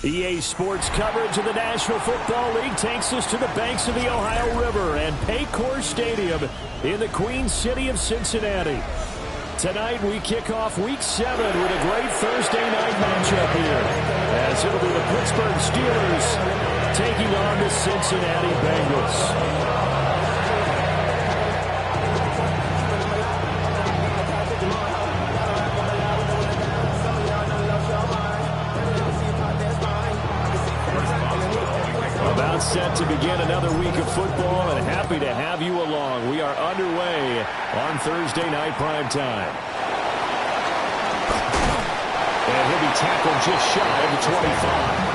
EA Sports coverage of the National Football League takes us to the banks of the Ohio River and Paycor Stadium in the Queen City of Cincinnati. Tonight we kick off Week 7 with a great Thursday night matchup here, as it'll be the Pittsburgh Steelers taking on the Cincinnati Bengals. About set to begin another week of football, and happy to have you along. We are underway on Thursday night primetime. And he'll be tackled just shy of the 25.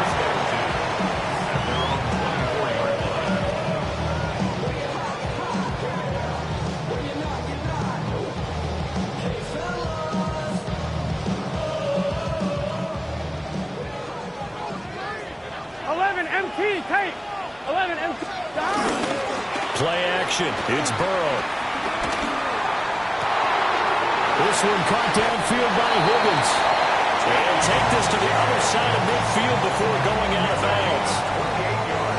Play action. It's Burrow. This one caught downfield by Higgins. And take this to the other side of midfield before going out of bounds.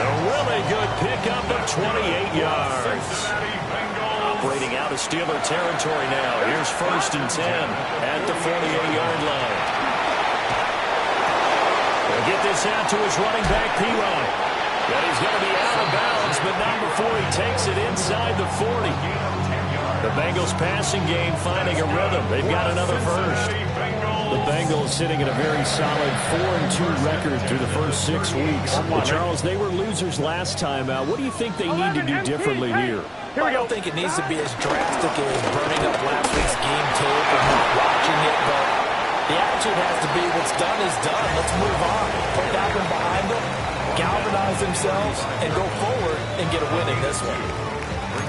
A really good pickup of 28 yards. Operating out of Steeler territory now. Here's 1st and 10 at the 48-yard line. They'll get this out to his running back, P-Ryan. But he's going to be out of bounds, but not before he takes it inside the 40. The Bengals passing game finding a rhythm. They've got another first. The Bengals sitting at a very solid 4-2 record through the first 6 weeks. Charles, they were losers last time out. What do you think they need to do differently here? I don't think it needs to be as drastic as burning up last week's game tape or not watching it, but the attitude has to be what's done is done. Let's move on. Put that one behind them. Galvanize themselves and go forward and get a win in this one.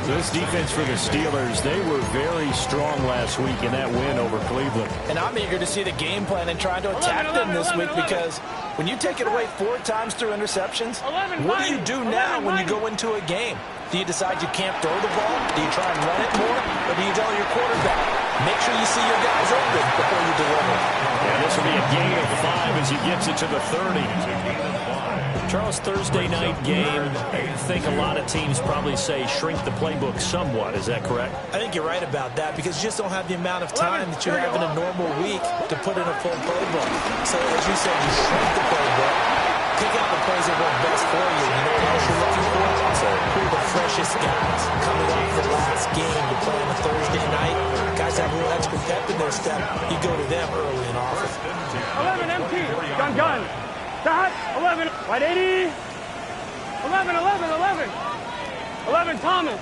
This defense for the Steelers, they were very strong last week in that win over Cleveland. And I'm eager to see the game plan and try to attack them this week because when you take it away 4 times through interceptions, what do you do now when you go into a game? Do you decide you can't throw the ball? Do you try and run it more? Or do you tell your quarterback, make sure you see your guys open before you deliver? Yeah, this will be a gain of 5 as he gets it to the 30. Charles, Thursday night game, I think a lot of teams probably say shrink the playbook somewhat. Is that correct? I think you're right about that because you just don't have the amount of time that you have in a normal week to put in a full playbook. So as you said, you shrink the playbook, pick out the plays that work best for you. You know what else you're looking for? So who are the freshest guys coming off the last game to play on a Thursday night? Guys have a little extra pep in their step. You go to them early and often. 11 MT, gun. Shot, 11, right 80, 11, Thomas.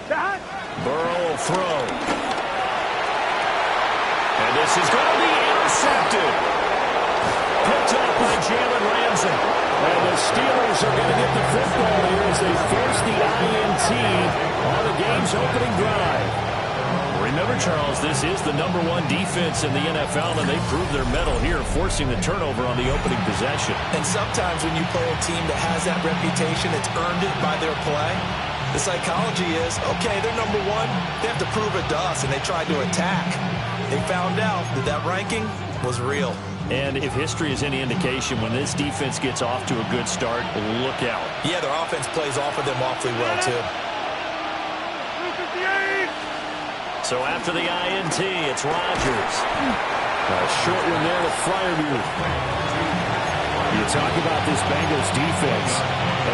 Shot. Burrow will throw. And this is going to be intercepted. Picked up by Jalen Ramsey. And the Steelers are going to get the football here as they force the INT on the game's opening drive. Remember, Charles, this is the #1 defense in the NFL, and they proved their mettle here, forcing the turnover on the opening possession. And sometimes when you play a team that has that reputation, it's earned it by their play. The psychology is, okay, they're #1. They have to prove it to us, and they tried to attack. They found out that that ranking was real. And if history is any indication, when this defense gets off to a good start, look out. Yeah, their offense plays off of them awfully well, too. So after the INT, it's Rodgers. A short one there to Freiermuth. You talk about this Bengals defense.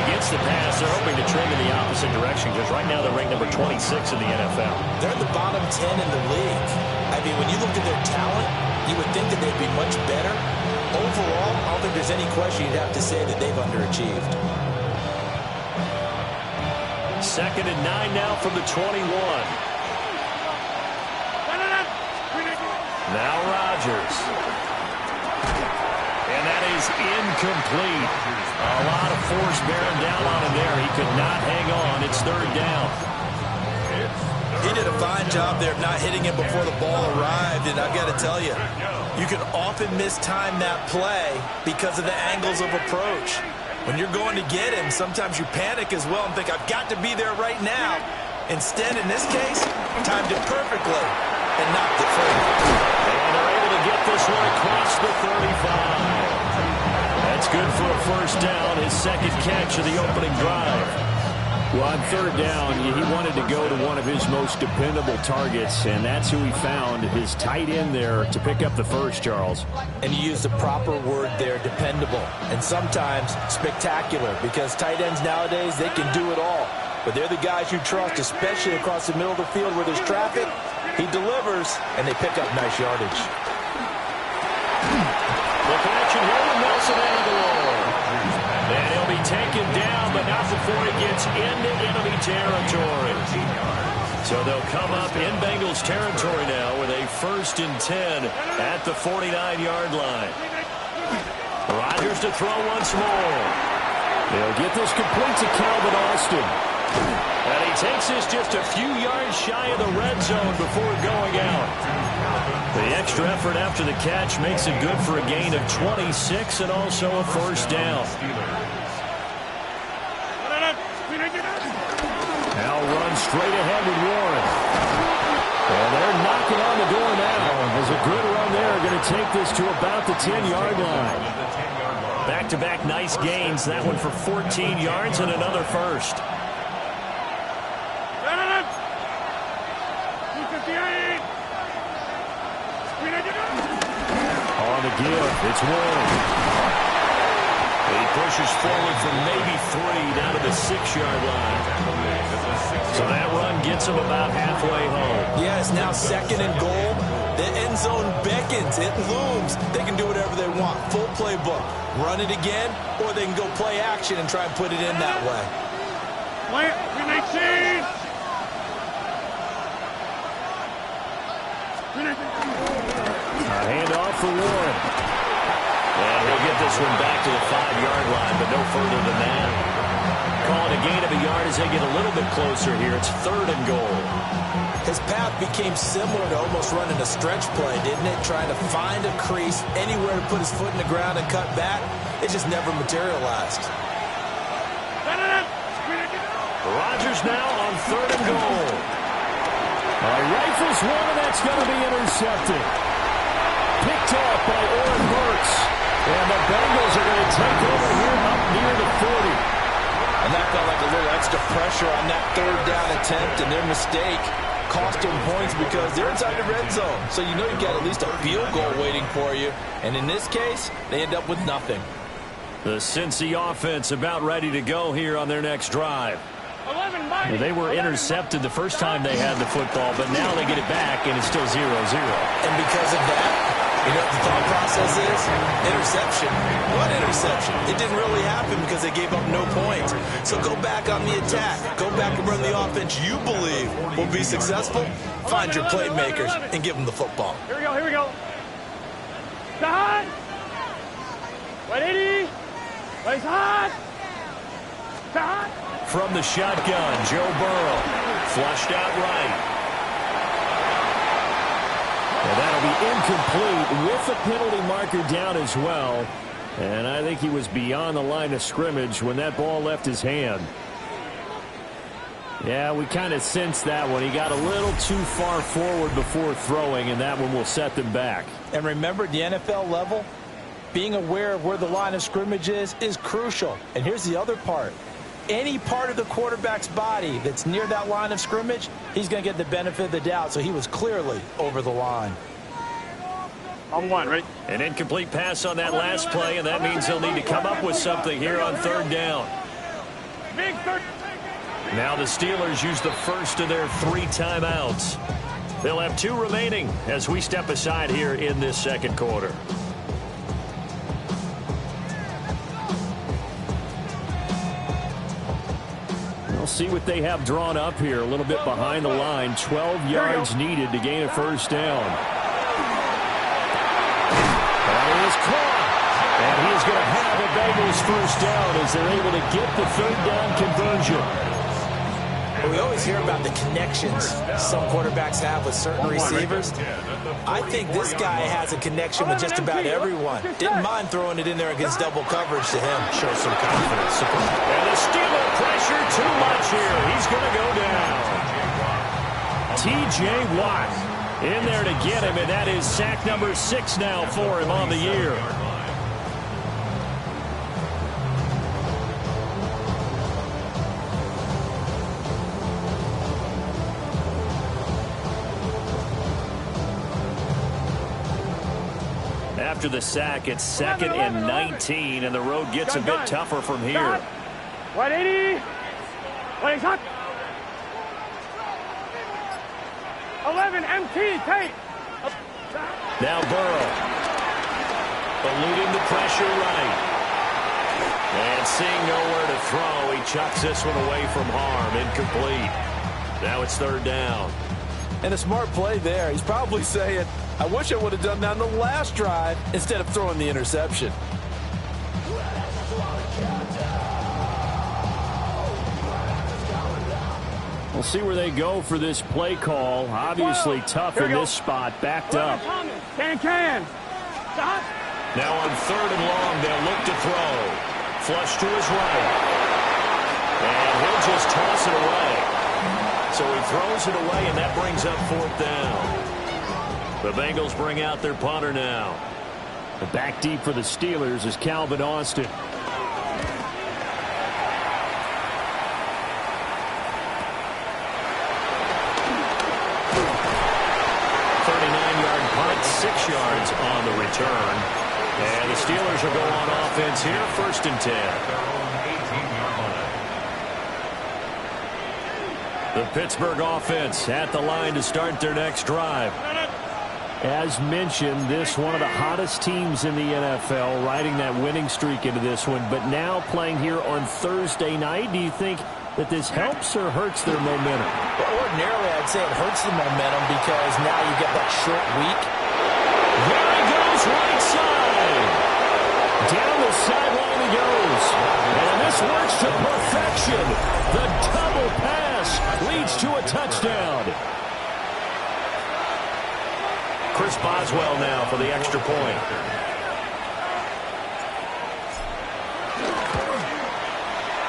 Against the pass, they're hoping to trend in the opposite direction because right now they're ranked number 26 in the NFL. They're in the bottom 10 in the league. I mean, when you look at their talent, you would think that they'd be much better. Overall, I don't think there's any question you'd have to say that they've underachieved. 2nd and 9 now from the 21. Now Rodgers. And that is incomplete. A lot of force bearing down on him there. He could not hang on. It's 3rd down. He did a fine job there of not hitting him before the ball arrived. And I've got to tell you, you can often mistime that play because of the angles of approach. When you're going to get him, sometimes you panic as well and think, I've got to be there right now. Instead, in this case, timed it perfectly and knocked it free. And they're able to get this one across the 35. That's good for a first down, his second catch of the opening drive. Well, on third down, he wanted to go to one of his most dependable targets, and that's who he found, his tight end there, to pick up the first, Charles. And you used the proper word there, dependable, and sometimes spectacular, because tight ends nowadays, they can do it all. But they're the guys you trust, especially across the middle of the field where there's traffic. He delivers, and they pick up nice yardage. The connection here with Nelson Aguilar. And he'll be taken down, but not before he gets into enemy territory. So they'll come up in Bengals territory now with a 1st and 10 at the 49-yard line. Rodgers to throw once more. They'll get this complete to Calvin Austin. And he takes this just a few yards shy of the red zone before going out. The extra effort after the catch makes it good for a gain of 26 and also a first down. Now run straight ahead with Warren. And they're knocking on the door now. There's a good run there. Going to take this to about the 10-yard line. Back-to-back nice gains. That one for 14 yards and another first. On the give, it's Warren. He pushes forward from maybe 3 down to the 6-yard line. So that run gets him about halfway home. Yeah, it's now 2nd and goal. The end zone beckons. It looms. They can do whatever they want. Full playbook. Run it again, or they can go play action and try and put it in that way. A handoff for Warren. And he'll get this one back to the 5-yard line, but no further than that. Call it a gain of a yard as they get a little bit closer here. It's 3rd and goal. His path became similar to almost running a stretch play, didn't it? Trying to find a crease, anywhere to put his foot in the ground and cut back. It just never materialized. Rodgers now on 3rd and goal. Rifles one, and that's going to be intercepted. Picked off by Oren Burks. And the Bengals are going to take over here up near the 40. And that felt like a little extra pressure on that 3rd down attempt, and their mistake cost them points because they're inside the red zone. So you know you've got at least a field goal waiting for you. And in this case, they end up with nothing. The Cincy offense about ready to go here on their next drive. They were intercepted the first time they had the football, but now they get it back, and it's still 0-0. And because of that, you know what the thought process is? Interception. What interception? It didn't really happen because they gave up no points. So go back on the attack. Go back and run the offense you believe will be successful. Find your playmakers and give them the football. Here we go. Side. 180. Place hot. Side. From the shotgun, Joe Burrow. Flushed out right. Well, that'll be incomplete with the penalty marker down as well. And I think he was beyond the line of scrimmage when that ball left his hand. Yeah, we kind of sensed that one. He got a little too far forward before throwing, and that one will set them back. And remember, at the NFL level, being aware of where the line of scrimmage is crucial. And here's the other part. Any part of the quarterback's body that's near that line of scrimmage, he's going to get the benefit of the doubt. So he was clearly over the line. On 1, ready? An incomplete pass on that last play, and that means he'll need to come up with something here on 3rd down. Big 3rd. Now the Steelers use the first of their 3 timeouts. They'll have 2 remaining as we step aside here in this 2nd quarter. We'll see what they have drawn up here. A little bit behind the line. 12 yards needed to gain a first down. That is caught. And he is going to have a Bengals first down as they're able to get the 3rd down conversion. We always hear about the connections some quarterbacks have with certain receivers. I think this guy has a connection with just about everyone. Didn't mind throwing it in there against double coverage to him. Show some confidence. And the Steeler pressure too much here. He's going to go down. T.J. Watt in there to get him, and that is sack number 6 now for him on the year. after the sack. It's 2nd and 19, and the road gets a bit tougher from here. 180. 180. 11 MT, take. Now Burrow. Eluding the pressure right. And seeing nowhere to throw, he chucks this one away from harm. Incomplete. Now it's 3rd down. And a smart play there. He's probably saying, I wish I would have done that on the last drive instead of throwing the interception. We'll see where they go for this play call. Obviously tough in this spot, backed up. Can. Stop. Now on 3rd and long, they'll look to throw. Flush to his right. And he'll just toss it away. So he throws it away, and that brings up 4th down. The Bengals bring out their punter now. The back deep for the Steelers is Calvin Austin. 39-yard punt, 6 yards on the return. And the Steelers will go on offense here, 1st and 10. The Pittsburgh offense at the line to start their next drive. As mentioned, this one of the hottest teams in the NFL, riding that winning streak into this one, but now playing here on Thursday night. Do you think that this helps or hurts their momentum? Well, ordinarily, I'd say it hurts the momentum because now you get that short week. There he goes, right side. Down the sideline he goes. And this works to perfection. The double pass leads to a touchdown. Chris Boswell now for the extra point.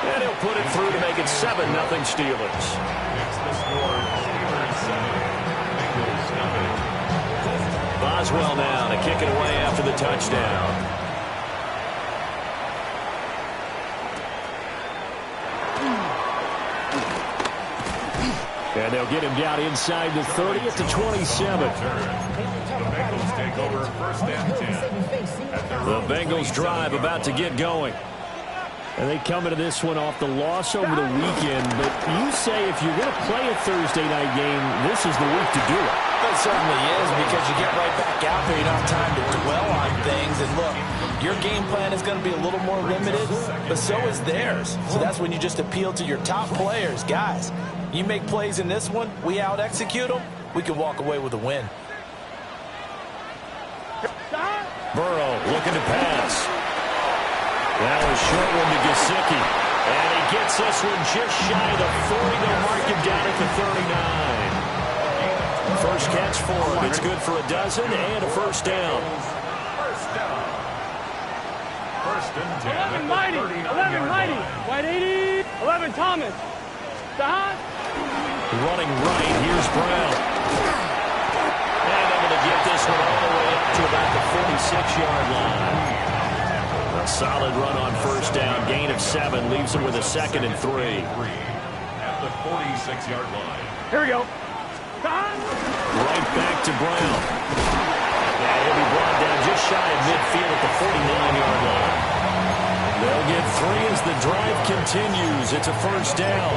And he'll put it through to make it 7-0 Steelers. Boswell now to kick it away after the touchdown. And they'll get him down inside the 30 at the 27. The Bengals drive about to get going. And they come into this one off the loss over the weekend. But you say if you're going to play a Thursday night game, this is the week to do it. It certainly is, because you get right back out there. You don't have time to dwell on things. And look, your game plan is going to be a little more limited, but so is theirs. So that's when you just appeal to your top players. Guys, you make plays in this one, we out-execute them, we can walk away with a win. Burrow looking to pass. That was short one to Gesicki. And he gets this one just shy of the 40. They'll mark him down at the 39. First catch for him. It's good for a dozen and a 1st down. 11 Mighty. 11 Mighty. White 80. 11 Thomas. Stop. Running right. Here's Brown. And able to get this one all the way up to about the 46-yard line. A solid run on 1st down. Gain of 7 leaves him with a 2nd and 3. At the 46-yard line. Here we go. Right back to Brown. Yeah, he'll be brought down just shy of midfield at the 49-yard line. They'll get 3 as the drive continues. It's a 1st down.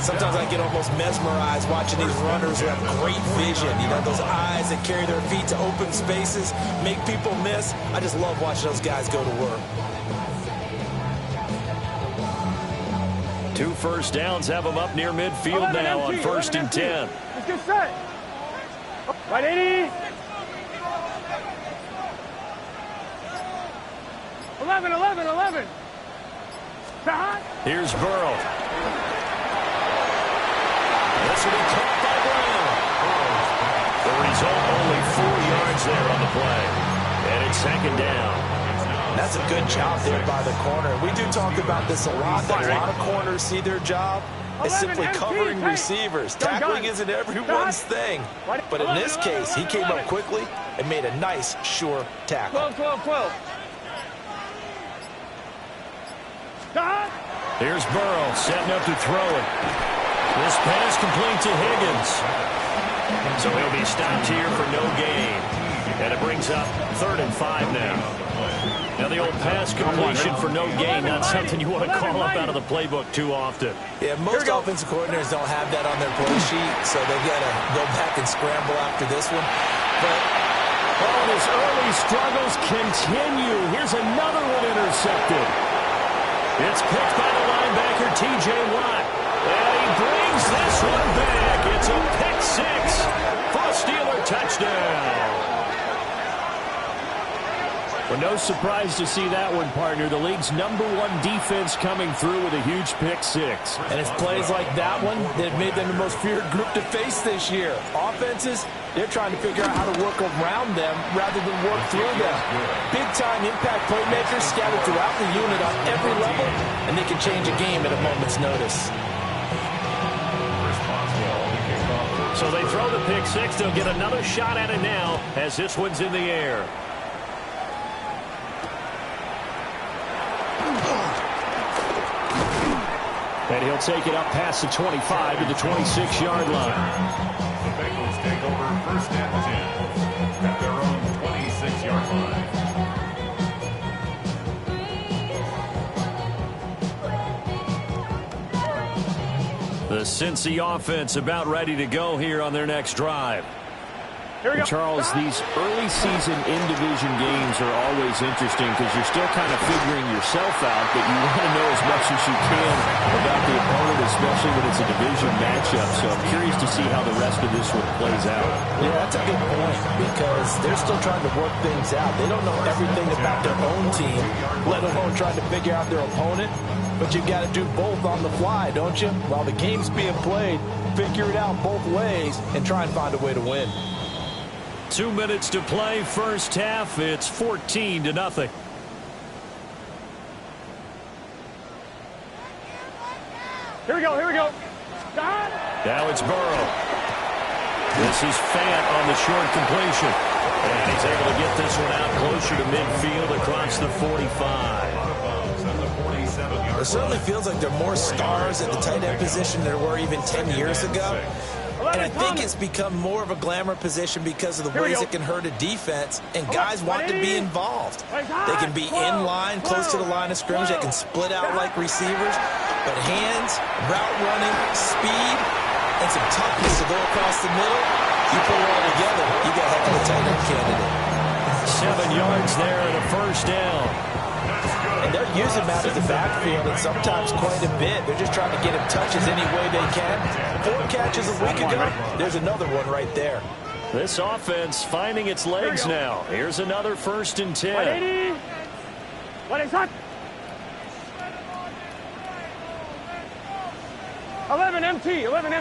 Sometimes I get almost mesmerized watching these runners who have great vision. You know, those eyes that carry their feet to open spaces, make people miss. I just love watching those guys go to work. 2 first downs have them up near midfield now on 1st and 10. Let's get set. Right 80. 11. Here's Burrow. This will be caught by Brown. The result, only 4 yards there on the play. And it's 2nd down. That's a good job there by the corner. We do talk about this a lot, that a lot of corners see their job as simply covering receivers. Tackling isn't everyone's thing. But in this case, he came up quickly and made a nice, sure tackle. 12. Here's Burrow setting up to throw it. This pass complete to Higgins. So he'll be stopped here for no gain. And it brings up 3rd and 5 now. Now the old pass completion for no gain, not something you want to call up out of the playbook too often. Yeah, most offensive coordinators don't have that on their play sheet, so they've got to go back and scramble after this one. But his early struggles continue. Here's another one intercepted. It's picked by the linebacker, T.J. Watt. And he brings this one back. It's a pick 6 for a Steeler touchdown. Well, no surprise to see that one, partner. The league's #1 defense coming through with a huge pick 6. And it's plays like that one that made them the most feared group to face this year. Offenses, they're trying to figure out how to work around them rather than work through them. Big-time impact playmakers scattered throughout the unit on every level, and they can change a game at a moment's notice. So they throw the pick 6. They'll get another shot at it now as this one's in the air. And he'll take it up past the 25 to the 26-yard line. The Bengals take over 1st and 10 at their own 26-yard line. The Cincy offense about ready to go here on their next drive. Charles, these early season in-division games are always interesting because you're still kind of figuring yourself out, but you want to know as much as you can about the opponent, especially when it's a division matchup. So I'm curious to see how the rest of this one plays out. Yeah, that's a good point because they're still trying to work things out. They don't know everything about their own team, let alone trying to figure out their opponent. But you've got to do both on the fly, don't you? While the game's being played, figure it out both ways and try and find a way to win. 2 minutes to play, first half. It's 14-0. Here we go. Now it's Burrow. This is Fant on the short completion. And he's able to get this one out closer to midfield across the 45. It certainly feels like there are more stars at the tight end position than there were even 10 years ago. And I think it's become more of a glamour position because of the ways it can hurt a defense, and guys want to be involved. They can be in line, close to the line of scrimmage. They can split out like receivers. But hands, route running, speed, and some toughness to go across the middle, you put it all together, you got a heck of a tight end candidate. 7 yards there and a first down. And they're using him out of the backfield, and sometimes quite a bit. They're just trying to get him touches any way they can. 4 catches a week ago. There's another one right there. This offense finding its legs now. Here's another 1st and 10. What is that? 11 MT. 11.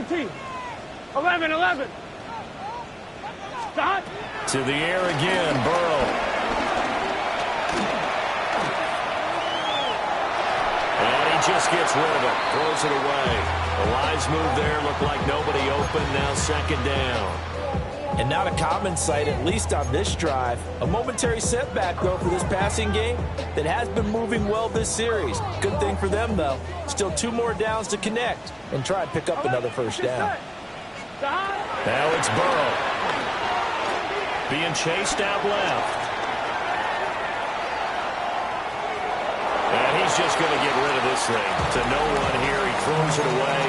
Stop. To the air again, Burrow. Just gets rid of it, throws it away. The wise move there, looked like nobody open, now 2nd down. And not a common sight, at least on this drive. A momentary setback, though, for this passing game that has been moving well this series. Good thing for them, though. Still 2 more downs to connect and try and pick up another first down. Now it's Burrow. Being chased out left. And he's just going to get rid of this thing. To no one here. He throws it away.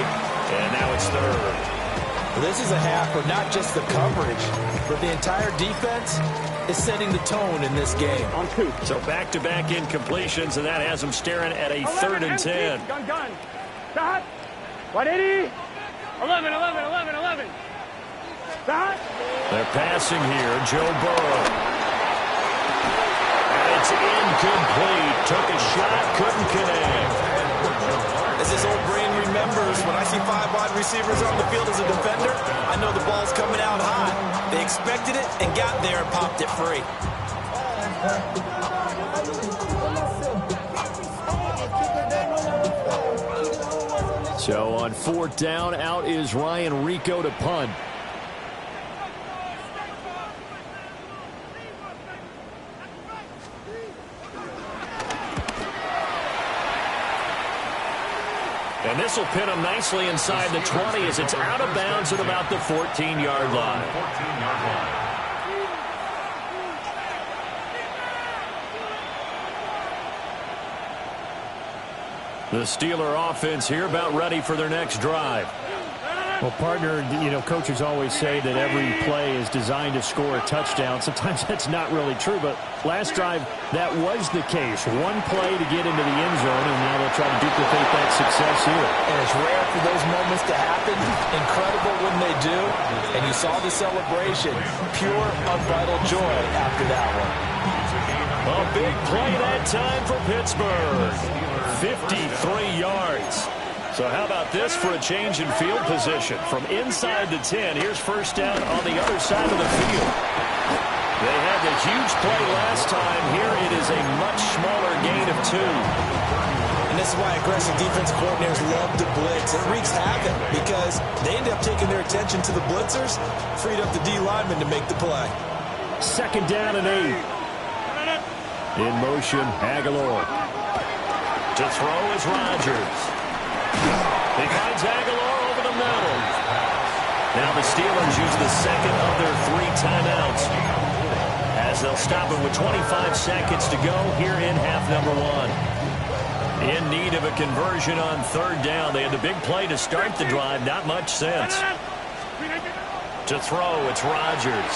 And now it's 3rd. This is a half where not just the coverage, but the entire defense is setting the tone in this game. On 2. So back-to-back incompletions, and that has them staring at a 3rd and 10. Gun. Stop. 180. 11. Stop. They're passing here. Joe Burrow. It's incomplete. Took a shot, couldn't connect. As his old brain remembers, when I see 5 wide receivers on the field as a defender, I know the ball's coming out high. They expected it and got there and popped it free. So on 4th down, out is Ryan Rico to punt. And this will pin him nicely inside the 20 as it's out of bounds at about the 14-yard line. The Steeler offense here about ready for their next drive. Well, partner, you know, coaches always say that every play is designed to score a touchdown. Sometimes that's not really true, but last drive, that was the case. One play to get into the end zone, and now they'll try to duplicate that success here. And it's rare for those moments to happen. Incredible when they do. And you saw the celebration. Pure, unbridled joy after that one. A big play that time for Pittsburgh. 53 yards. So how about this for a change in field position? From inside the 10, here's first down on the other side of the field. They had the huge play last time. Here it is a much smaller gain of 2. And this is why aggressive defensive coordinators love to blitz. It wreaks havoc because they end up taking their attention to the blitzers, freed up the D lineman to make the play. Second down and 8. In motion, Aguilar. To throw is Rodgers. He finds Aguilar over the middle. Now the Steelers use the second of their 3 timeouts as they'll stop it with 25 seconds to go here in half number 1. In need of a conversion on third down. They had the big play to start the drive. Not much sense. To throw, it's Rodgers.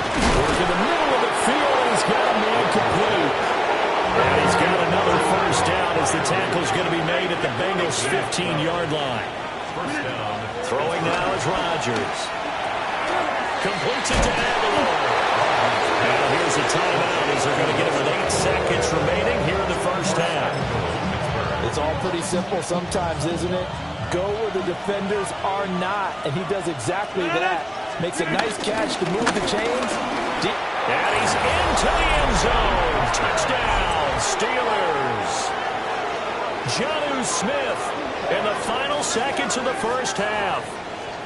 Work in the middle of the field. He's got a man complete. And he's got another first down as the tackle's going to be made at the Bengals' 15-yard line. Throwing now is Rodgers. Completes it to Aguilar. Now here's a timeout as they're going to get it with 8 seconds remaining here in the first half. It's all pretty simple sometimes, isn't it? Go where the defenders are not, and he does exactly that. Makes a nice catch to move the chains. And he's into the end zone. Touchdown, Steelers. Jonnu Smith in the final seconds of the first half.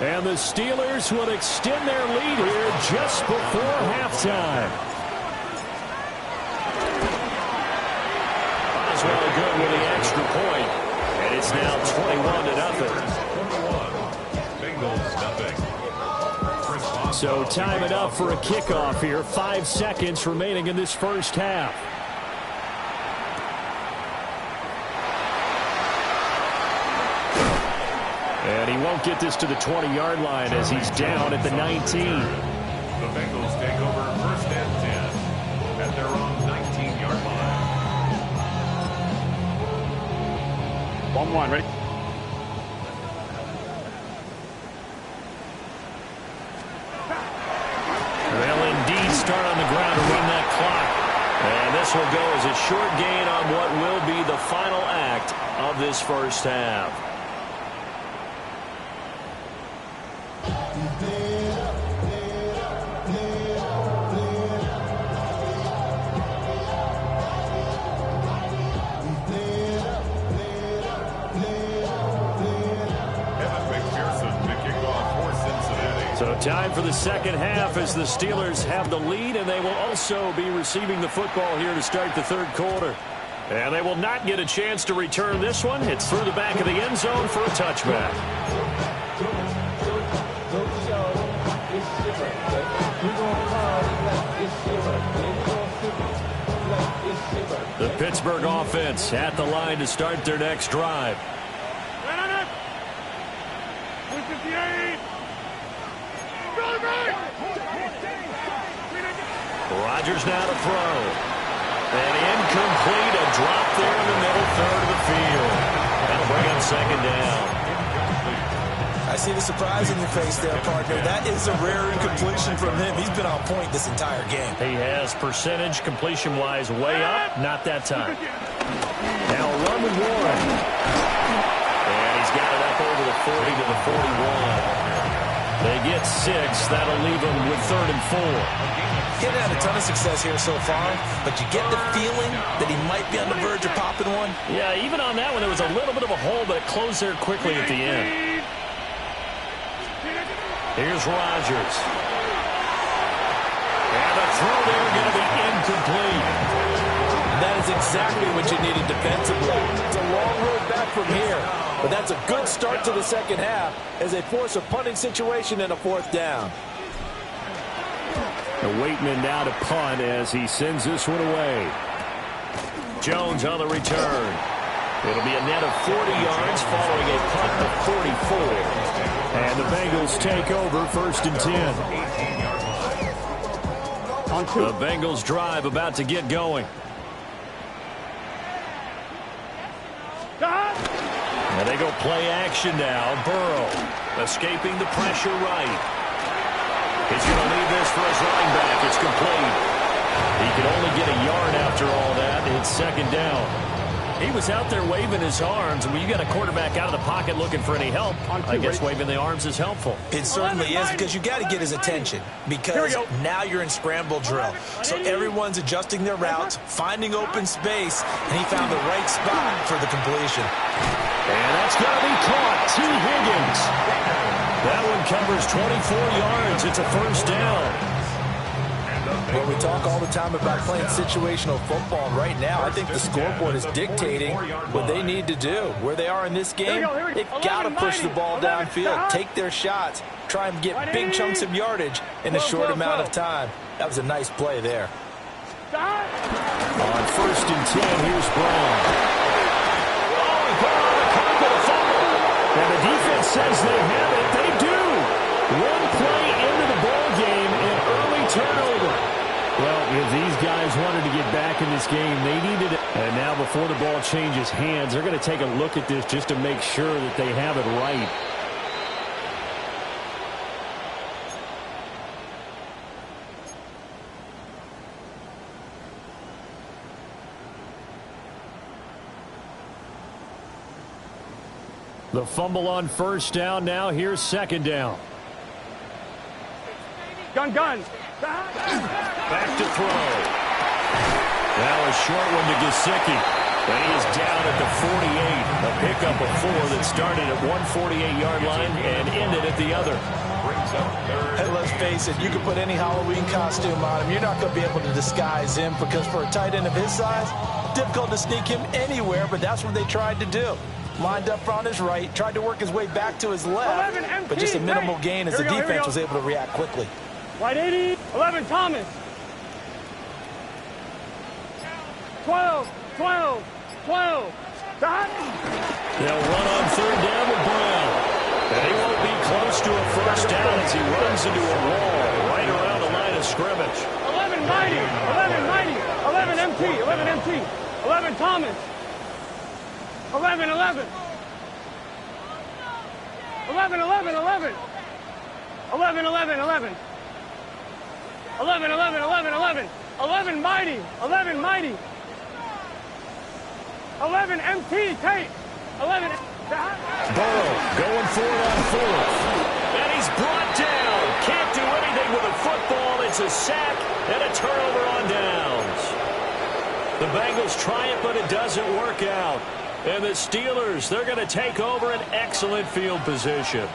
And the Steelers will extend their lead here just before halftime. Osweiler good with the extra point. And it's now 21-0. Bengals nothing. So time it up for a kickoff here. 5 seconds remaining in this first half. And he won't get this to the 20-yard line as he's down at the 19. The Bengals take over first and 10 at their own 19-yard line. 1-1, ready? They'll indeed start on the ground to run that clock. And this will go as a short gain on what will be the final act of this first half. So time for the second half as the Steelers have the lead, and they will also be receiving the football here to start the third quarter. And they will not get a chance to return this one. It's through the back of the end zone for a touchback. The Pittsburgh offense at the line to start their next drive. Rodgers now to throw. And incomplete, a drop there in the middle third of the field. That'll bring up second down. I see the surprise in your face there, partner. That is a rare incompletion from him. He's been on point this entire game. He has percentage completion-wise way up. Not that time. Now a run with Warren. And he's got it up over the 40 to the 41. They get 6. That'll leave them with 3rd and 4. He's had a ton of success here so far, but you get the feeling that he might be on the verge of popping one. Yeah, even on that one, there was a little bit of a hole, but it closed there quickly at the end. Here's Rodgers. And the throw there going to be incomplete. And that is exactly what you needed defensively. It's a long road back from here, but that's a good start to the second half as they force a punting situation and a 4th down. The Waitman now to punt as he sends this one away. Jones on the return. It'll be a net of 40 yards following a punt of 44. And the Bengals take over 1st and 10. The Bengals drive about to get going. And they go play action now. Burrow escaping the pressure right. He's going to leave this for his running back. It's complete. He can only get a yard after all that. It's 2nd down. He was out there waving his arms. When you got a quarterback out of the pocket looking for any help, I guess waving the arms is helpful. It certainly is, because you got to get his attention, because now you're in scramble drill. So everyone's adjusting their routes, finding open space, and he found the right spot for the completion. And that's going to be caught. T. Higgins. That one covers 24 yards. It's a 1st down. Well, we talk all the time about playing situational football. Right now, I think the scoreboard is dictating what they need to do. Where they are in this game, they've got to push the ball downfield, take their shots, try and get big chunks of yardage in a short amount of time. That was a nice play there. On 1st and 10, here's Brown. Oh, he put on a couple of fumble. And the defense says they have it. They do. One play into the ball game, an early turnover. Well, if these guys wanted to get back in this game, they needed it. And now before the ball changes hands, they're going to take a look at this just to make sure that they have it right. The fumble on 1st down. Now here's 2nd down. Gun. Back to throw. Now a short one to Gesicki. And he is down at the 48. A pickup of 4 that started at 148-yard line and ended at the other. Hey, let's face it, you can put any Halloween costume on him. You're not going to be able to disguise him, because for a tight end of his size, difficult to sneak him anywhere, but that's what they tried to do. Lined up on his right, tried to work his way back to his left, but just a minimal gain as the defense was able to react quickly. Wide 80, 11, Thomas. 12. Dot. They'll run on 3rd down with Brown. And he won't be close to a 1st down as he runs into a wall right around the line of scrimmage. 11 mighty, 11 MT, 11 Thomas. 11. 11 mighty. 11 MT, Tate. 11. Burrow going for it on 4th. And he's brought down. Can't do anything with a football. It's a sack and a turnover on downs. The Bengals try it, but it doesn't work out. And the Steelers, they're going to take over an excellent field position.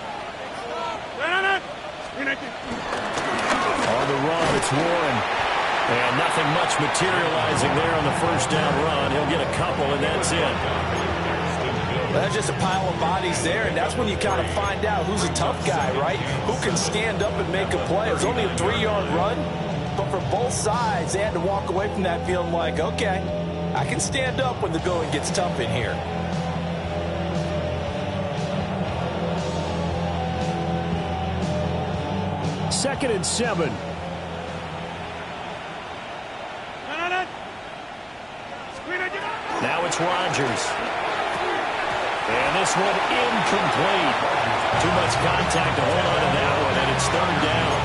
On the run, it's Warren. And nothing much materializing there on the 1st down run. He'll get a couple, and that's it. That's just a pile of bodies there, and that's when you kind of find out who's a tough guy, right? Who can stand up and make a play. It was only a 3-yard run, but for both sides, they had to walk away from that feeling like, okay, I can stand up when the going gets tough in here. Second and 7. Now it's Rodgers. And this one incomplete. Too much contact to hold on to that one, and it's 3rd down.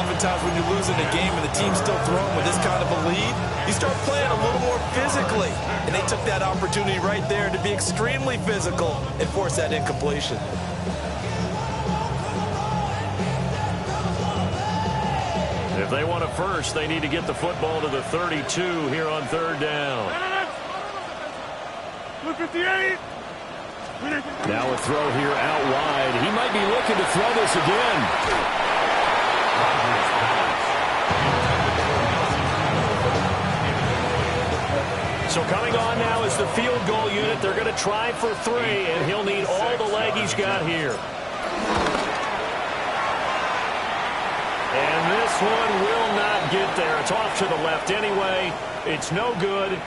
Oftentimes when you're losing a game and the team's still throwing with this kind of a lead, you start playing a little more physically. And they took that opportunity right there to be extremely physical and force that incompletion. If they want a first, they need to get the football to the 32 here on 3rd down. 58. Now a throw here out wide. He might be looking to throw this again. So coming on now is the field goal unit. They're going to try for 3, and he'll need all the leg he's got here. And this one will not get there. It's off to the left anyway. It's no good.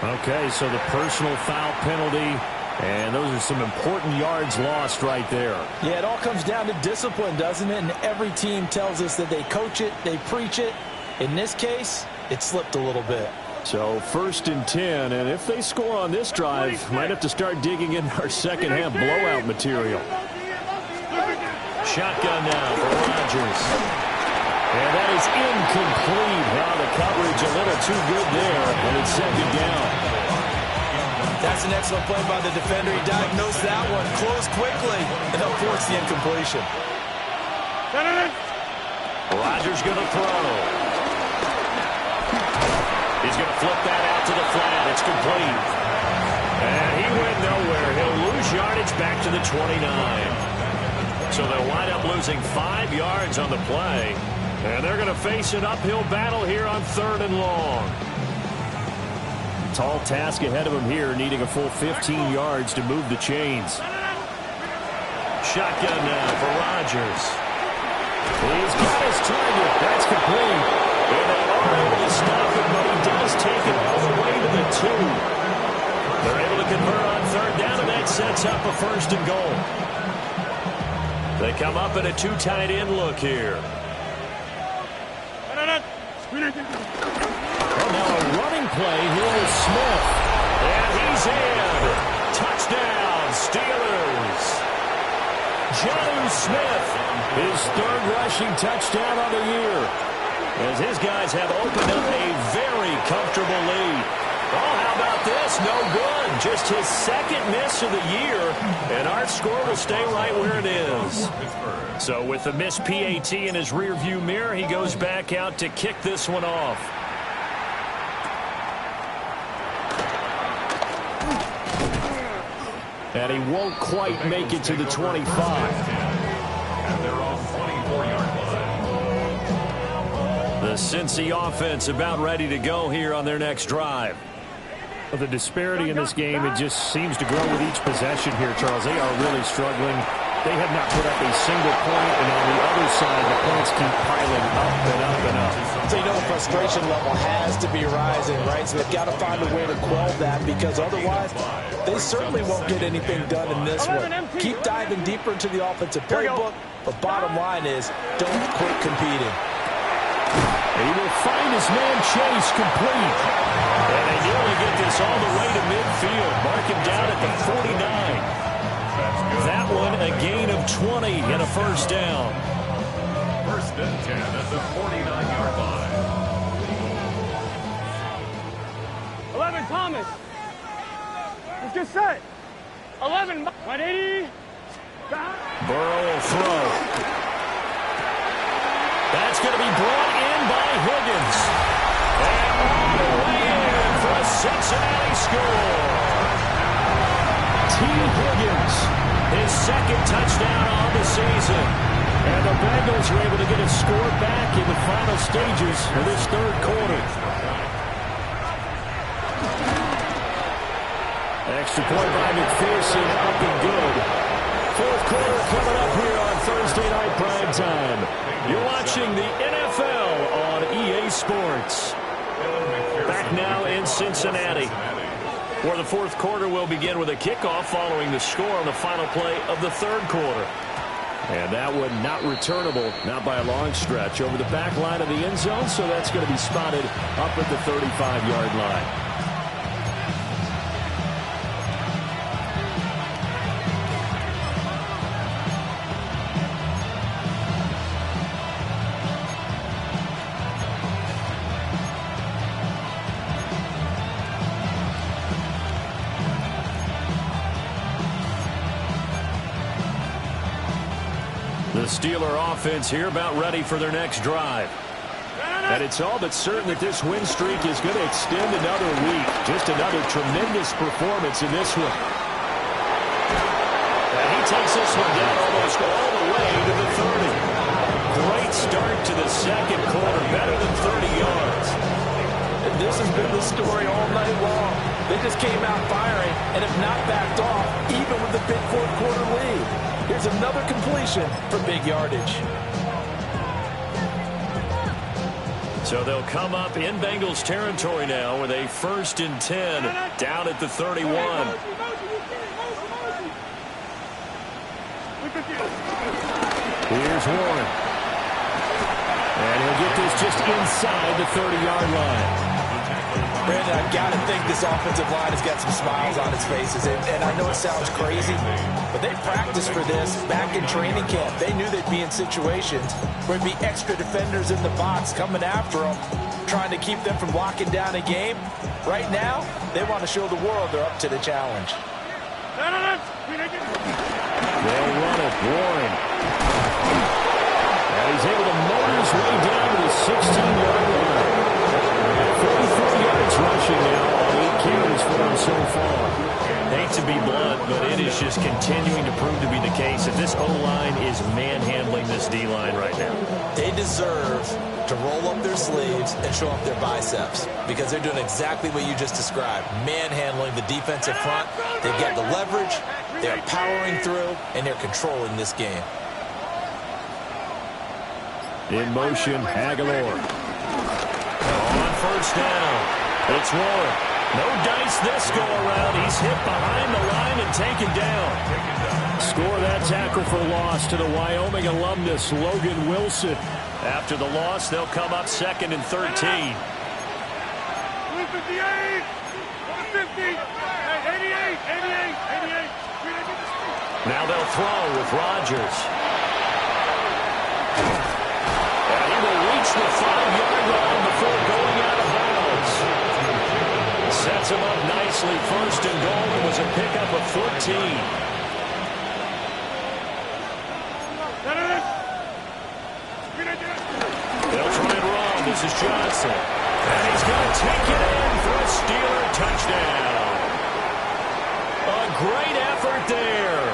Okay, so the personal foul penalty, and those are some important yards lost right there. Yeah, it all comes down to discipline, doesn't it? And every team tells us that they coach it, they preach it. In this case, it slipped a little bit. So 1st and 10, and if they score on this drive, might have to start digging in our second half blowout material. Shotgun now for Rodgers. And that is incomplete. Wow, the coverage a little too good there, and it's 2nd down. That's an excellent play by the defender. He diagnosed that one, closed quickly, and they'll force the incompletion. Rodgers going to throw. He's going to flip that out to the flat. It's complete. And he went nowhere. He'll lose yardage back to the 29. So they'll wind up losing 5 yards on the play. And they're going to face an uphill battle here on 3rd and long. Tall task ahead of him here, needing a full 15 yards to move the chains. Shotgun now for Rodgers. He's got his target. That's complete. And they are able to stop him, but he does take it all the way to the 2. They're able to convert on 3rd down, and that sets up a 1st and goal. They come up in a 2 tight end look here. Oh, now a running play here with Smith. And he's in. Touchdown, Steelers. Jonnu Smith, his 3rd rushing touchdown on the year, as his guys have opened up a very comfortable lead. Oh, how about this? No good. Just his 2nd miss of the year, and our score will stay right where it is. So with the missed PAT in his rearview mirror, he goes back out to kick this one off. And he won't quite make it to the 25. And they're on 24-yard line. The Cincy offense about ready to go here on their next drive. Well, the disparity in this game, it just seems to grow with each possession here, Charles. They are really struggling. They have not put up a single point, and on the other side, the points keep piling up and up and up. So you know the frustration level has to be rising, right? So they've got to find a way to quell that, because otherwise they certainly won't get anything done in this one. Keep diving deeper into the offensive playbook, but bottom line is don't quit competing. He will find his man Chase complete. And they nearly get this all the way to midfield. Mark him down at the 49. That one a gain of 20 and a 1st down. 1st and 10 at the 49-yard line. 11, Thomas. Let's get set. 11, 180. Burrow will throw. That's going to be brought in by Higgins. And all the way in for a Cincinnati score. T. Higgins, his 2nd touchdown on the season. And the Bengals are able to get a score back in the final stages of this 3rd quarter. Extra point by McPherson, up and good. 4th quarter coming up here on Thursday Night Prime Time. You're watching the NFL on EA Sports. Back now in Cincinnati, where the 4th quarter will begin with a kickoff following the score on the final play of the 3rd quarter. And that one not returnable, not by a long stretch, over the back line of the end zone, so that's going to be spotted up at the 35-yard line. The Steeler offense here about ready for their next drive. And it's all but certain that this win streak is going to extend another week. Just another tremendous performance in this one. And he takes this one down almost all the way to the 30. Great start to the 2nd quarter, better than 30 yards. And this has been the story all night long. They just came out firing and have not backed off, even with the big 4th quarter lead. Here's another completion for big yardage. So they'll come up in Bengals territory now with a 1st and 10 down at the 31. Here's Warren. And he'll get this just inside the 30-yard line. Brandon, I've got to think this offensive line has got some smiles on its faces. And I know it sounds crazy, but they practiced for this back in training camp. They knew they'd be in situations where there'd be extra defenders in the box coming after them, trying to keep them from locking down a game. Right now, they want to show the world they're up to the challenge. They'll run it. Warren. And he's able to motor his way down to the 16-yard line. 44 yards rushing now on 8 carries for him so far. Hate to be blunt, but it is just continuing to prove to be the case that this O-line is manhandling this D-line right now. They deserve to roll up their sleeves and show off their biceps because they're doing exactly what you just described, manhandling the defensive front. They've got the leverage, they're powering through, and they're controlling this game. In motion, Aguilar. On 1st down, it's Warren. No dice this go-around. He's hit behind the line and taken down. Score that tackle for loss to the Wyoming alumnus, Logan Wilson. After the loss, they'll come up 2nd and 13. 58, 50, 88, 88. Now they'll throw with Rodgers. And he will reach the 5-yard line before going out of bounds. Sets him up nicely. 1st and goal. It was a pickup of 14. They'll try and run. This is Johnson. And he's going to take it in for a Steeler touchdown. A great effort there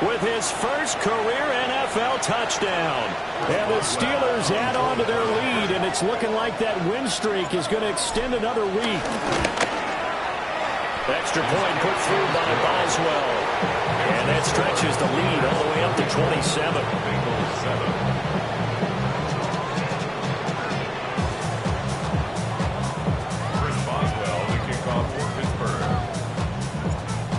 with his first career NFL touchdown. And the Steelers add on to their lead, and it's looking like that win streak is going to extend another week. Extra point put through by Boswell. And that stretches the lead all the way up to 27.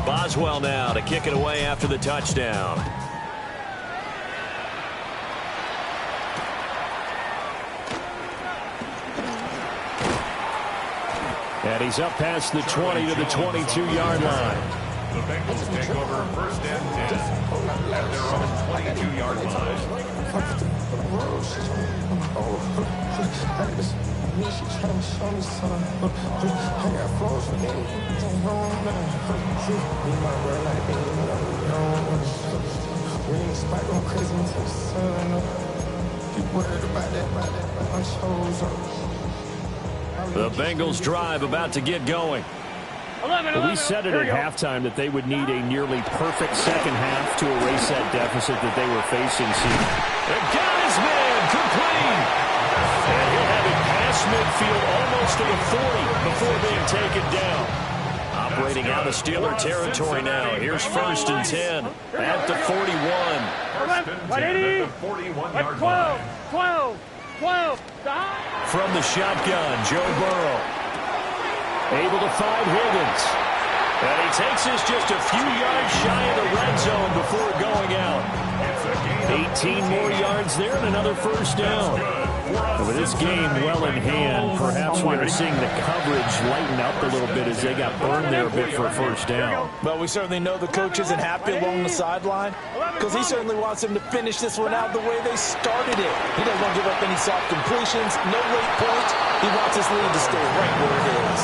Boswell now to kick it away after the touchdown. And he's up past the 20 to the 22-yard line. The Bengals take over 1st and 10 at their own 22-yard line. The Bengals drive about to get going. We said it at halftime that they would need a nearly perfect second half to erase that deficit that they were facing. They've got his man complete. And he'll have it past midfield almost to the 40 before being taken down. Operating out of Steeler territory now. Here's 1st and 10 at the 41. Like 12. From the shotgun, Joe Burrow. Able to find Higgins. And he takes this just a few yards shy of the red zone before going out. 18 more yards there and another 1st down. With this game well in hand, perhaps we are seeing the coverage lighten up a little bit as they got burned there a bit for a 1st down. But we certainly know the coach isn't happy along the sideline because he certainly wants them to finish this one out the way they started it. He doesn't want to give up any soft completions, no late points. He wants his lead to stay right where it is.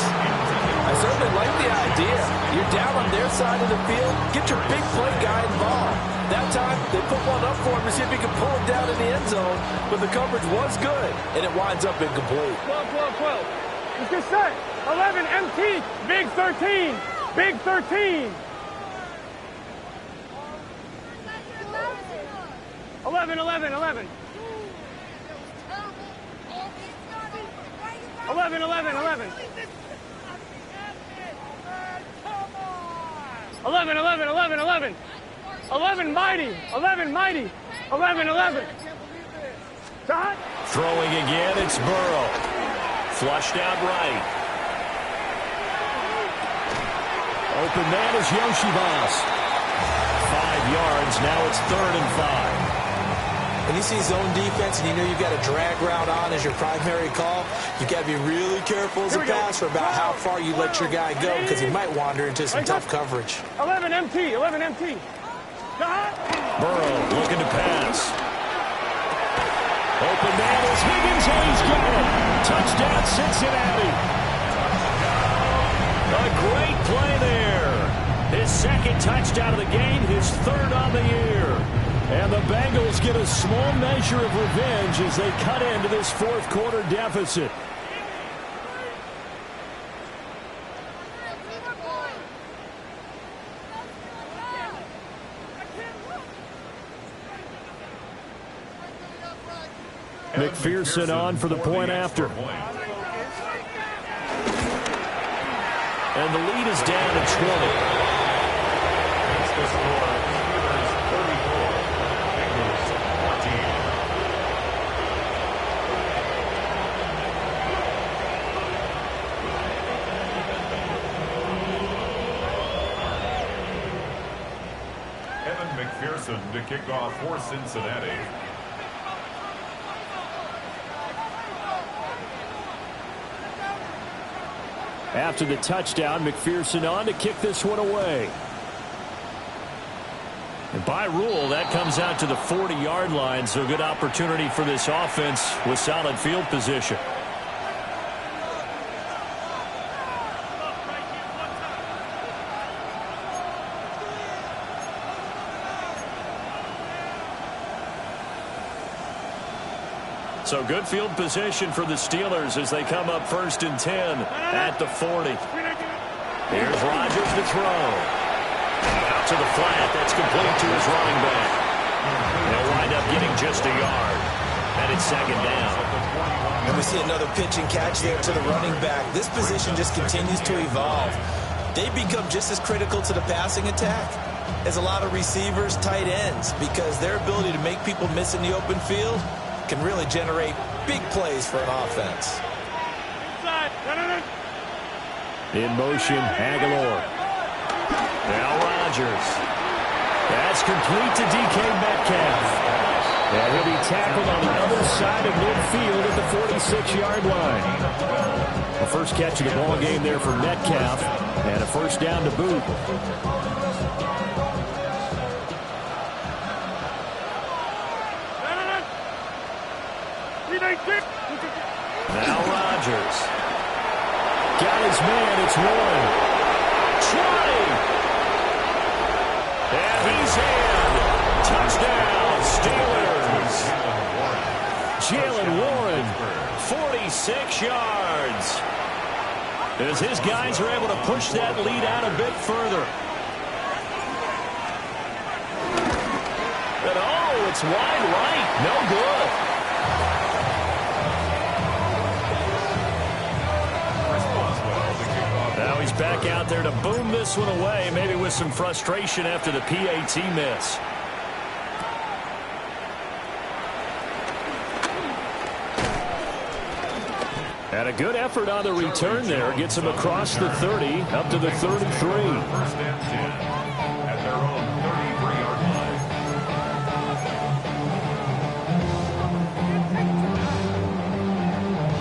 I certainly like the idea. You're down on their side of the field. Get your big play guy involved. That time, they put one up for him to see if he could pull it down in the end zone, but the coverage was good, and it winds up incomplete. 12. Let's get set. 11, MT, big 13. Big 13. 11. 11. 11 mighty. 11. Throwing again, it's Burrow. Flushed out right. Open man is Yoshibas. 5 yards. Now it's 3rd and 5. When you see zone defense and you know you've got a drag route on as your primary call, you've got to be really careful as a passer about how far you let your guy go because he might wander into some tough coverage. 11 MT, 11 MT. Burrow looking to pass. Open man is Higgins, and he's got it. Touchdown, Cincinnati. A great play there. His 2nd touchdown of the game, his 3rd on the year. And the Bengals get a small measure of revenge as they cut into this 4th quarter deficit. McPherson on for the point after. And the lead is down to 20. That's the score. Steelers 34, Bengals 14. Evan McPherson to kick off for Cincinnati. After the touchdown, McPherson on to kick this one away. And by rule, that comes out to the 40-yard line, so good opportunity for this offense with solid field position. So good field position for the Steelers as they come up 1st and 10 at the 40. Here's Rodgers to throw. Out to the flat. That's complete to his running back. They'll wind up getting just a yard. And it's 2nd down. And we see another pitch and catch there to the running back. This position just continues to evolve. They become just as critical to the passing attack as a lot of receivers, tight ends, because their ability to make people miss in the open field can really generate big plays for an offense. In motion, Aguilar. Now Rodgers. That's complete to DK Metcalf. And he'll be tackled on the other side of midfield at the 46-yard line. The first catch of the ball game there for Metcalf, and a 1st down to boot. Now Rodgers. Got his man. It's Warren. Trying. And he's in. Touchdown, Steelers. Jalen Warren, 46 yards. As his guys are able to push that lead out a bit further. But oh, it's wide right. No good. Now he's back out there to boom this one away, maybe with some frustration after the PAT miss. And a good effort on the return there. Gets him across the 30, up to the 33. 1st and 10 at their own 33-yard line.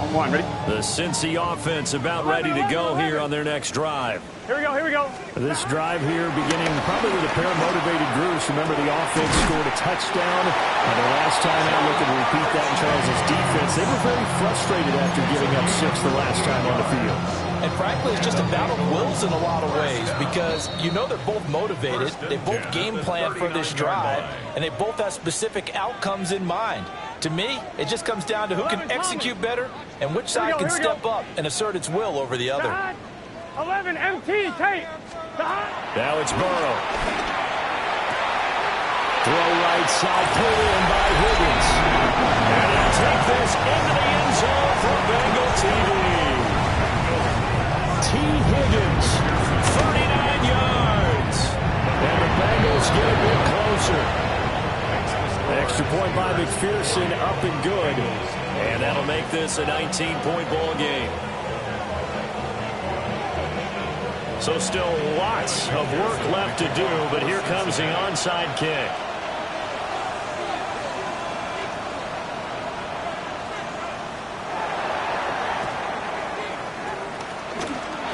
On 1, ready? The Cincy offense about ready to go here on their next drive. Here we go, here we go. This drive here beginning probably with a pair of motivated Bruce. Remember, the offense scored a touchdown. And the last time out, looking to repeat that in Charles' defense. They were very frustrated after giving up 6 the last time on the field. And frankly, it's just a battle of wills in a lot of ways because you know they're both motivated. They both game plan for this drive, and they both have specific outcomes in mind. To me, it just comes down to who can execute better and which side can step up and assert its will over the other. 11 MT, tape. Now it's Burrow. Throw right side, pulled in by Higgins. And he'll take this into the end zone for Bengal TV. T. Higgins, 39 yards. And the Bengals get a bit closer. Extra point by McPherson, up and good. And that'll make this a 19-point ball game. So still lots of work left to do, but here comes the onside kick.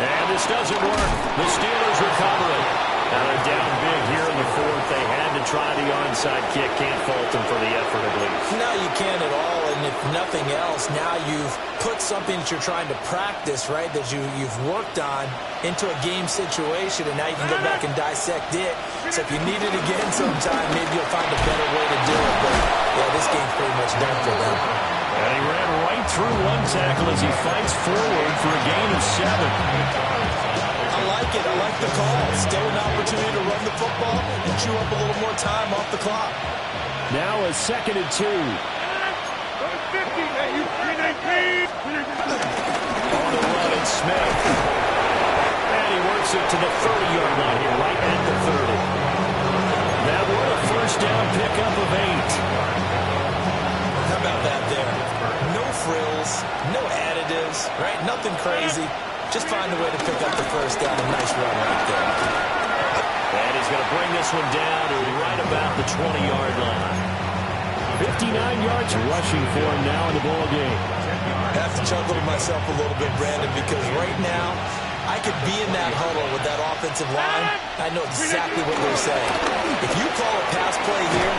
And this doesn't work. The Steelers recover it. Now they're down big here in the fourth. They had to try the onside kick. Can't fault them for the effort, at least. No, you can't at all. And if nothing else, now you've put something that you're trying to practice, right, that you've worked on into a game situation, and now you can go back and dissect it. So if you need it again sometime, maybe you'll find a better way to do it. But, yeah, this game's pretty much done for them. And he ran right through one tackle as he fights forward for a gain of 7. I like it. I like the call. Still an opportunity to run the football and chew up a little more time off the clock. Now a 2nd and 2. On the run, it's Smith. And he works it to the 30-yard line here, right at the 30. That was a first down pickup of 8. How about that there? No frills, no additives, right? Nothing crazy. Just find a way to pick up the first down. A nice run right there. And he's going to bring this one down to right about the 20-yard line. 59 yards rushing for him now in the ball game. I have to chuckle to myself a little bit, Brandon, because right now I could be in that huddle with that offensive line. I know exactly what they're saying. If you call a pass play here,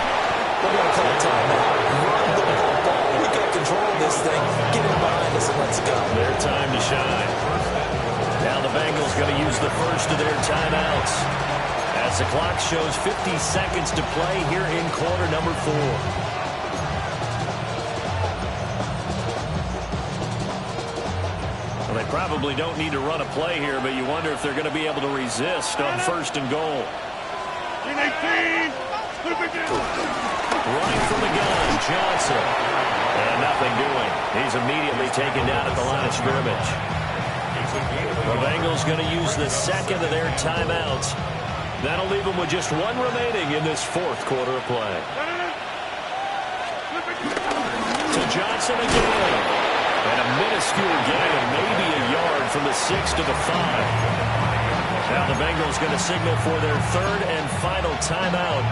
we're going to call a timeout. Run the football. We got control of this thing. Get it behind us and let's go. Their time to shine. Now the Bengals going to use the first of their timeouts as the clock shows 50 seconds to play here in quarter number 4. Well, they probably don't need to run a play here, but you wonder if they're going to be able to resist on 1st and goal. Running from the gun, Johnson. And nothing doing. He's immediately taken down at the line of scrimmage. The Bengals going to use the 2nd of their timeouts. That'll leave them with just 1 remaining in this 4th quarter of play. To Johnson again. And a minuscule gain, maybe a yard from the 6 to the 5. Now the Bengals going to signal for their 3rd and final timeout,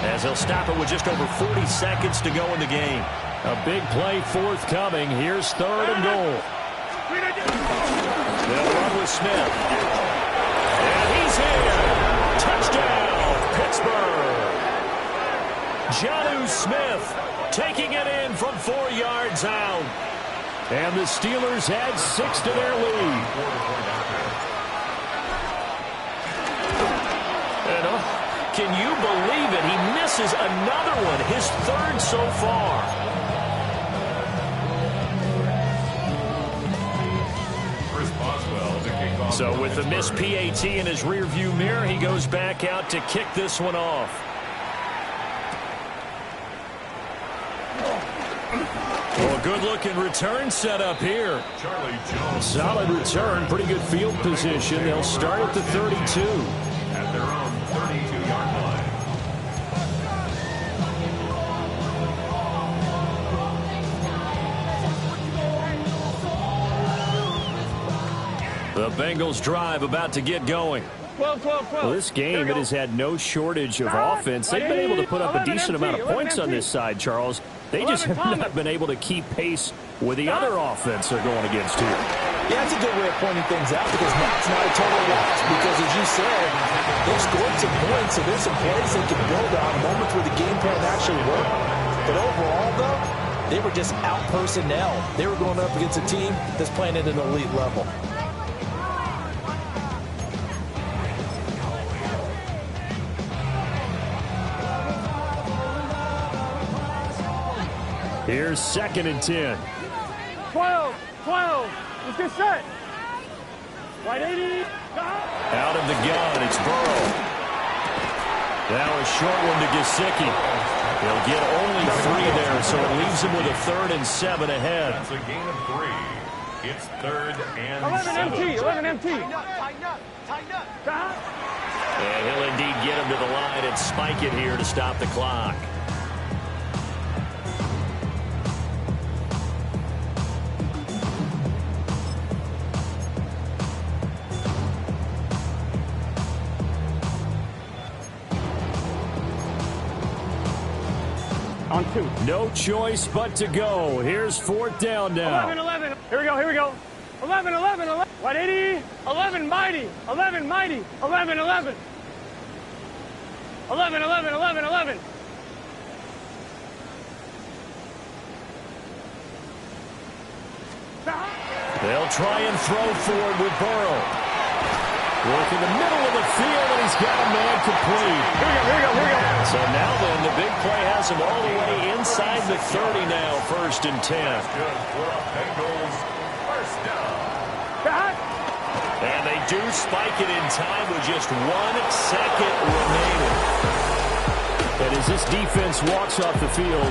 as they'll stop it with just over 40 seconds to go in the game. A big play forthcoming. Here's 3rd and goal. They'll run with Smith. And he's here. Touchdown, Pittsburgh. Jonnu Smith taking it in from 4 yards out. And the Steelers add 6 to their lead. And, can you believe it? He misses another one, his 3rd so far. So with the missed PAT in his rearview mirror, he goes back out to kick this one off. Well, a good-looking return set up here. Solid return, pretty good field position. They'll start at the 32. At their own 32-yard line. The Bengals drive about to get going. 12, 12, 12. Well, this game, it has had no shortage of offense. They've been able to put up a decent amount of points on this side, Charles. They just have not been able to keep pace with the other offense they're going against here. Yeah, that's a good way of pointing things out, because now it's not a total loss. Because, as you said, they've scored some points, so there's some plays they can build on, moments where the game plan actually worked. But overall, though, they were just out personnel. They were going up against a team that's playing at an elite level. Here's 2nd and 10. 12, 12. Let's get set. Right 80. Out of the gun, it's Burrow. Now a short one to Gesicki. He'll get only 3 there, so it leaves him with a 3rd and 7 ahead. That's a gain of 3. It's 3rd and 11 7. MT, 11 MT. And he'll indeed get him to the line and spike it here to stop the clock. On 2. No choice but to go. Here's 4th down now. 11. Here we go, here we go. 11. 180. 11, mighty. 11, mighty. 11. 11. They'll try and throw forward with Burrow. Work in the middle of the field, and he's got a man complete. Here we go. So now then, the big play has him all the way inside the 30 now, 1st and 10. Good for the Bengals. First down. And they do spike it in time with just 1 second remaining. And as this defense walks off the field,